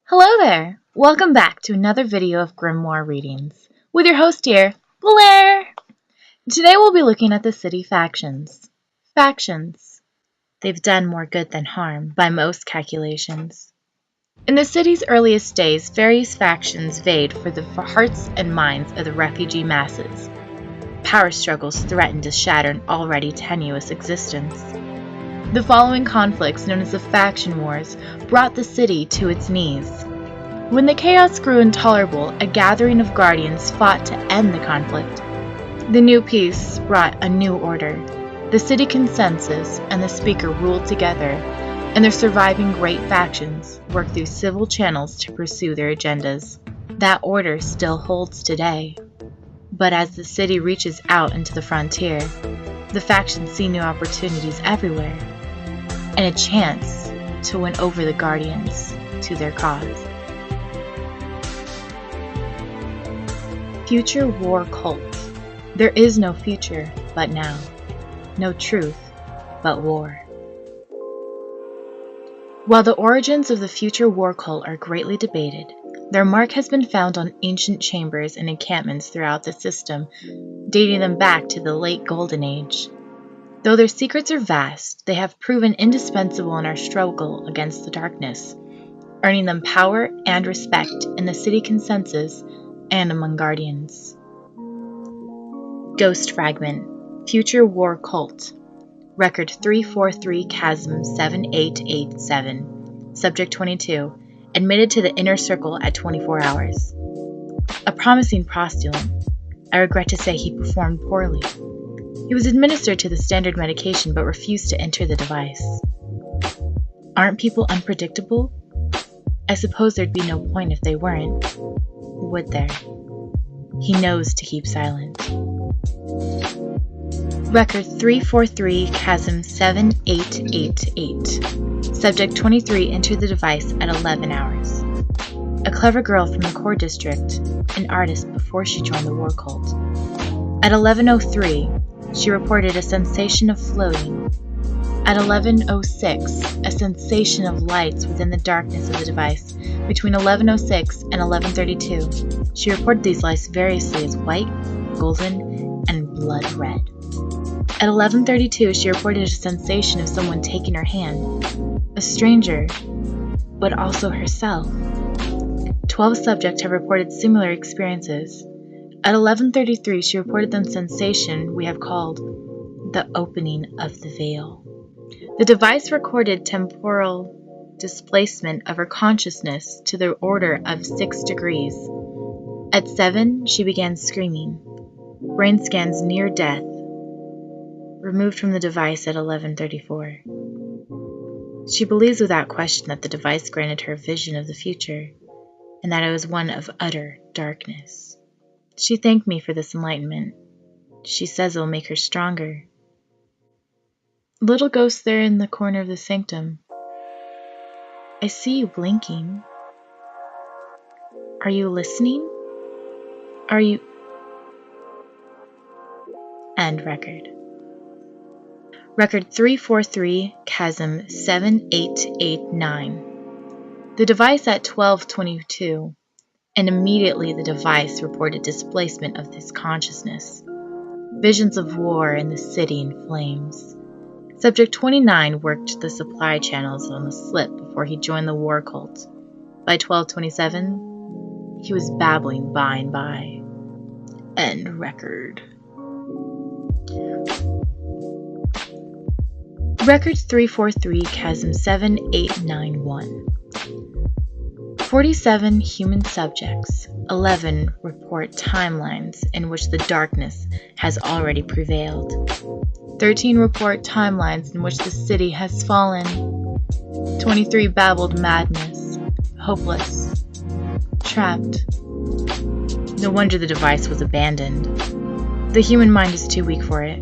Hello there! Welcome back to another video of Grimoire readings, with your host here, Blair! Today we'll be looking at the city factions. Factions. They've done more good than harm, by most calculations. In the city's earliest days, various factions vied for the hearts and minds of the refugee masses. Power struggles threatened to shatter an already tenuous existence. The following conflicts, known as the Faction Wars, brought the city to its knees. When the chaos grew intolerable, a gathering of guardians fought to end the conflict. The new peace brought a new order. The city consensus and the speaker ruled together, and their surviving great factions worked through civil channels to pursue their agendas. That order still holds today. But as the city reaches out into the frontier, the factions see new opportunities everywhere, and a chance to win over the guardians to their cause. Future War Cult. There is no future but now, no truth but war. While the origins of the Future War Cult are greatly debated, their mark has been found on ancient chambers and encampments throughout the system, dating them back to the late Golden Age. Though their secrets are vast, they have proven indispensable in our struggle against the darkness, earning them power and respect in the city consensus and among guardians. Ghost Fragment, Future War Cult, Record 343 Chasm 7887, Subject 22, admitted to the inner circle at 24 hours. A promising postulant. I regret to say he performed poorly. He was administered to the standard medication but refused to enter the device. Aren't people unpredictable? I suppose there'd be no point if they weren't, would there? He knows to keep silent. Record 343 Chasm 7888. Subject 23 entered the device at 11 hours. A clever girl from the core district, an artist before she joined the war cult. At 11:03, she reported a sensation of floating. At 11:06, a sensation of lights within the darkness of the device. Between 11:06 and 11:32, she reported these lights variously as white, golden, and blood red. At 11:32, she reported a sensation of someone taking her hand, a stranger, but also herself. 12 subjects have reported similar experiences. At 11:33, she reported the sensation we have called the opening of the veil. The device recorded temporal displacement of her consciousness to the order of 6 degrees. At 7, she began screaming. Brain scans near death. Removed from the device at 11:34. She believes without question that the device granted her a vision of the future, and that it was one of utter darkness. She thanked me for this enlightenment. She says it will make her stronger. Little ghost there in the corner of the sanctum. I see you blinking. Are you listening? Are you... End record. Record 343 Chasm 7889. The device at 12:22, and immediately the device reported displacement of this consciousness. Visions of war in the city in flames. Subject 29 worked the supply channels on the slip before he joined the war cult. By 12:27, he was babbling by and by. End record. Record 343 Chasm 7891. 47 human subjects, 11 report timelines in which the darkness has already prevailed. 13 report timelines in which the city has fallen. 23 babbled madness, hopeless, trapped. No wonder the device was abandoned. The human mind is too weak for it,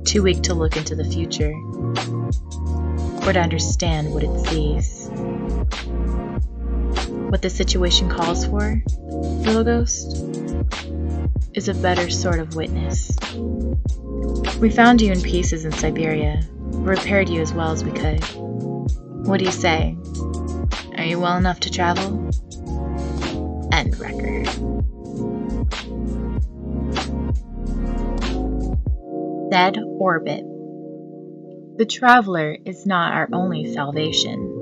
too weak to look into the future, or to understand what it sees. What the situation calls for, little ghost, is a better sort of witness. We found you in pieces in Siberia, repaired you as well as we could. What do you say? Are you well enough to travel? End record. Dead orbit. The traveler is not our only salvation.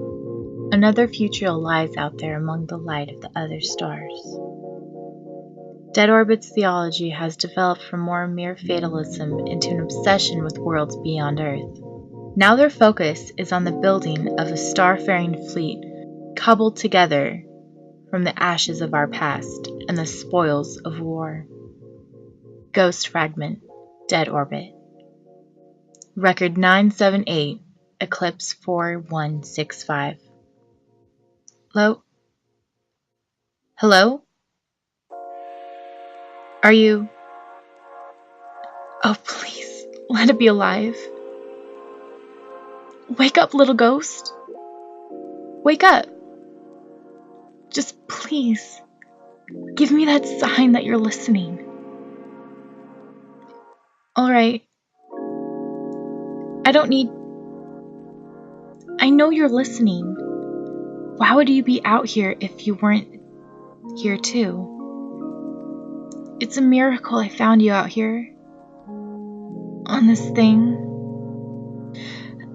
Another future lies out there among the light of the other stars. Dead orbit's theology has developed from more mere fatalism into an obsession with worlds beyond Earth. Now their focus is on the building of a star-faring fleet cobbled together from the ashes of our past and the spoils of war. Ghost Fragment, Dead Orbit. Record 978, Eclipse 4165. Hello? Hello? Are you... Oh, please, let it be alive. Wake up, little ghost. Wake up. Just please, give me that sign that you're listening. All right. I know you're listening. Why would you be out here if you weren't here too? It's a miracle I found you out here. On this thing.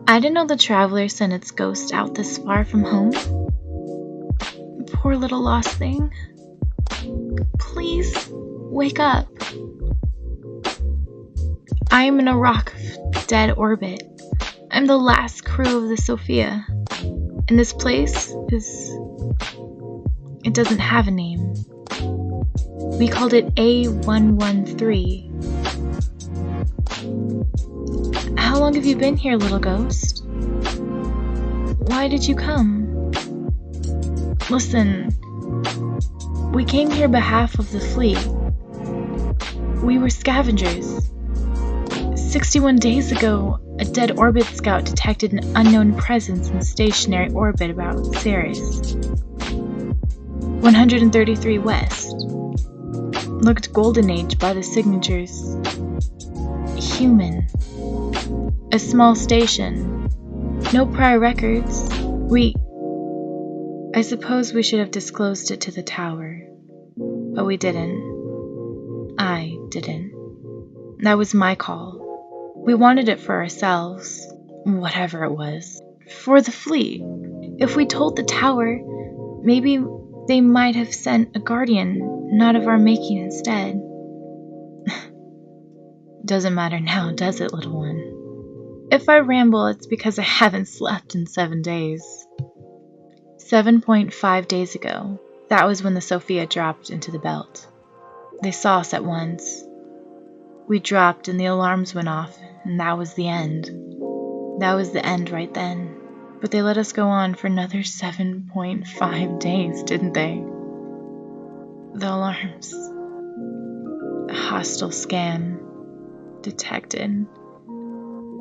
I didn't know the traveler sent its ghost out this far from home. Poor little lost thing. Please, wake up. I am in a rock of dead orbit. I'm the last crew of the Sophia. And this place it doesn't have a name. We called it A113. How long have you been here, little ghost? Why did you come? Listen, we came here on behalf of the fleet. We were scavengers. 61 days ago, a dead orbit scout detected an unknown presence in stationary orbit about Ceres. 133 West. Looked Golden Age by the signatures. Human. A small station. No prior records. I suppose we should have disclosed it to the tower. But we didn't. I didn't. That was my call. We wanted it for ourselves. Whatever it was. For the fleet. If we told the tower, maybe they might have sent a guardian, not of our making instead. Doesn't matter now, does it, little one? If I ramble, it's because I haven't slept in 7 days. 7.5 days ago, that was when the Sophia dropped into the belt. They saw us at once. We dropped and the alarms went off, and that was the end. That was the end right then. But they let us go on for another 7.5 days, didn't they? The alarms. A hostile scan. Detected.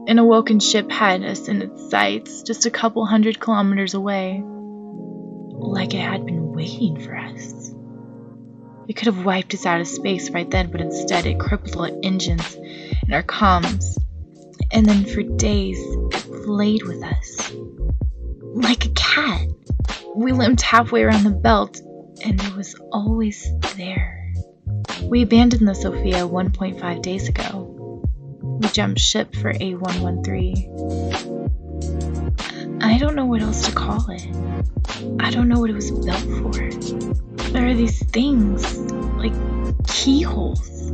An awoken ship had us in its sights just a couple 100 kilometers away. Like it had been waiting for us. It could have wiped us out of space right then, but instead it crippled our engines and our comms. And then for days, it played with us. Like a cat. We limped halfway around the belt, and it was always there. We abandoned the Sophia 1.5 days ago. We jumped ship for A113. I don't know what else to call it. I don't know what it was built for. There are these things, like keyholes.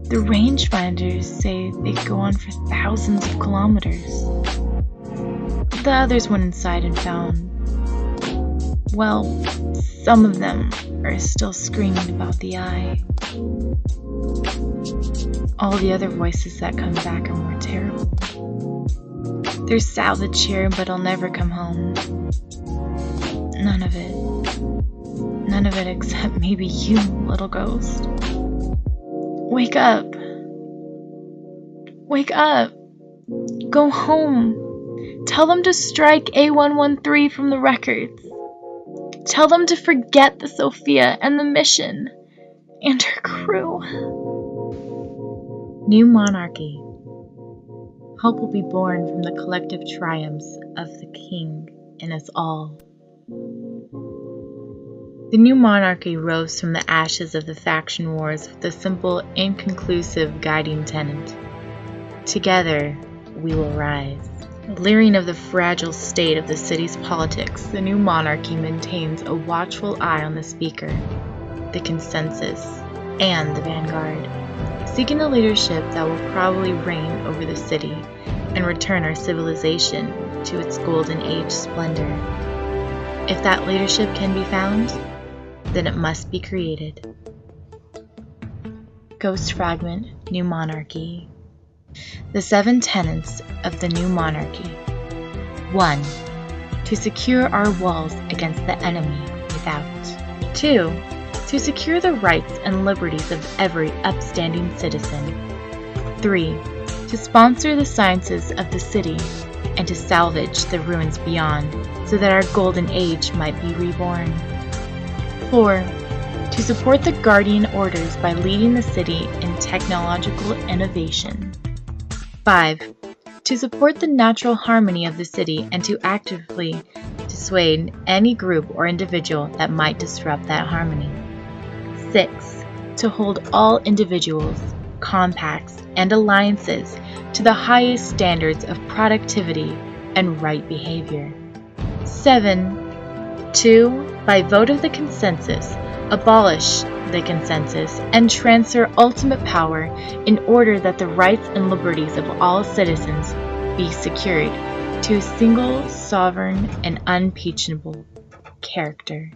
The rangefinders say they go on for thousands of kilometers. The others went inside and found, well, some of them are still screaming about the eye. All the other voices that come back are more terrible. There's salvage here, but I'll never come home. None of it. None of it except maybe you, little ghost. Wake up. Wake up. Go home. Tell them to strike A113 from the records. Tell them to forget the Sophia and the mission and her crew. New monarchy. Hope will be born from the collective triumphs of the king in us all. The new monarchy rose from the ashes of the faction wars with a simple, inconclusive guiding tenet. Together, we will rise. Leering of the fragile state of the city's politics, the new monarchy maintains a watchful eye on the speaker, the consensus, and the vanguard, seeking a leadership that will probably reign over the city and return our civilization to its golden age splendor. If that leadership can be found, then it must be created. Ghost Fragment, New Monarchy. The 7 tenets of the new monarchy. 1. To secure our walls against the enemy without. 2. To secure the rights and liberties of every upstanding citizen. 3. To sponsor the sciences of the city and to salvage the ruins beyond so that our golden age might be reborn. 4. To support the guardian orders by leading the city in technological innovation. 5. To support the natural harmony of the city and to actively dissuade any group or individual that might disrupt that harmony. 6. To hold all individuals, compacts, and alliances to the highest standards of productivity and right behavior. 7. To, by vote of the consensus, abolish the consensus and transfer ultimate power in order that the rights and liberties of all citizens be secured to a single sovereign and unimpeachable character.